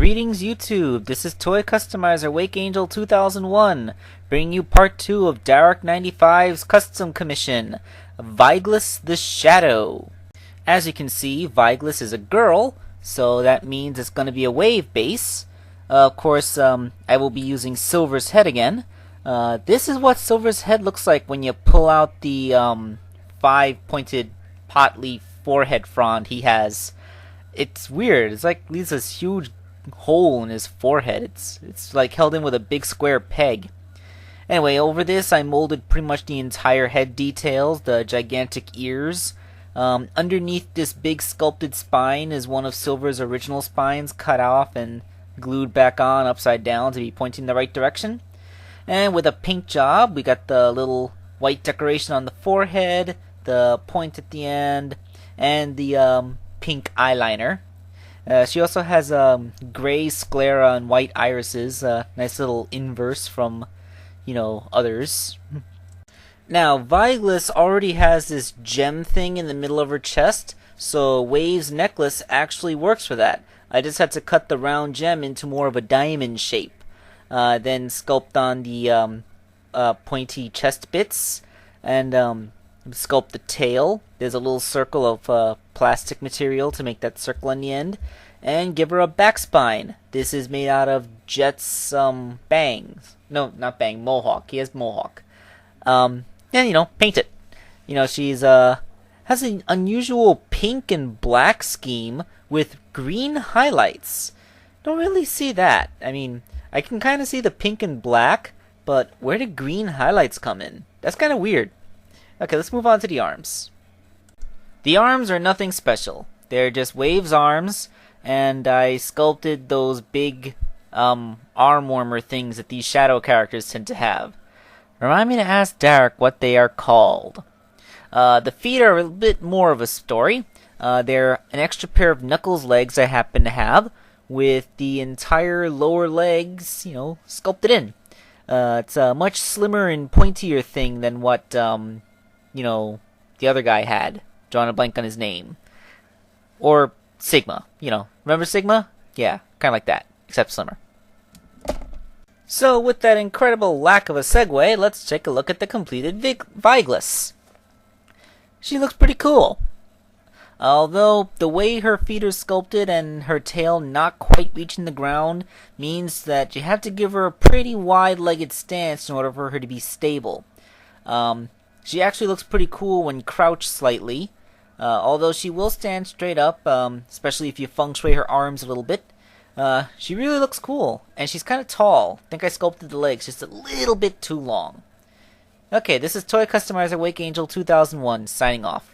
Greetings YouTube, this is Toy Customizer Wake Angel 2001, bringing you part 2 of Dark 95's custom commission, Viglas the Shadow. As you can see, Viglas is a girl, so that means it's going to be a wave base. Of course, I will be using Silver's head again. This is what Silver's head looks like when you pull out the 5-pointed pot leaf forehead frond he has. It's weird. It's like leaves this huge hole in his forehead. It's like held in with a big square peg. Anyway, over this I molded pretty much the entire head details, the gigantic ears. Underneath this big sculpted spine is one of Silver's original spines cut off and glued back on upside down to be pointing the right direction. And with a paint job, we got the little white decoration on the forehead, the point at the end, and the pink eyeliner. She also has gray sclera and white irises, nice little inverse from, others. Now, Viglas already has this gem thing in the middle of her chest, so Wave's necklace actually works for that. I just had to cut the round gem into more of a diamond shape, then sculpt on the pointy chest bits, and sculpt the tail. There's a little circle of plastic material to make that circle on the end, and give her a back spine. This is made out of Jet's bangs. No, not bang, mohawk. He has mohawk. And paint it. She's has an unusual pink and black scheme with green highlights. Don't really see that. I mean, I can kind of see the pink and black, but where did green highlights come in? That's kind of weird. Okay, let's move on to the arms. The arms are nothing special. They're just Wave's arms, and I sculpted those big arm warmer things that these shadow characters tend to have. Remind me to ask Derek what they are called. The feet are a bit more of a story. They're an extra pair of Knuckles legs I happen to have, with the entire lower legs, sculpted in. It's a much slimmer and pointier thing than what the other guy had. Drawing a blank on his name. Or Sigma, Remember Sigma? Yeah, kind of like that, except slimmer. So, with that incredible lack of a segue, let's take a look at the completed Viglas. She looks pretty cool. Although, the way her feet are sculpted and her tail not quite reaching the ground means that you have to give her a pretty wide-legged stance in order for her to be stable. She actually looks pretty cool when crouched slightly, although she will stand straight up, especially if you feng shui her arms a little bit. She really looks cool, and she's kind of tall. I think I sculpted the legs just a little bit too long. Okay, this is Toy Customizer Wake Angel 2001, signing off.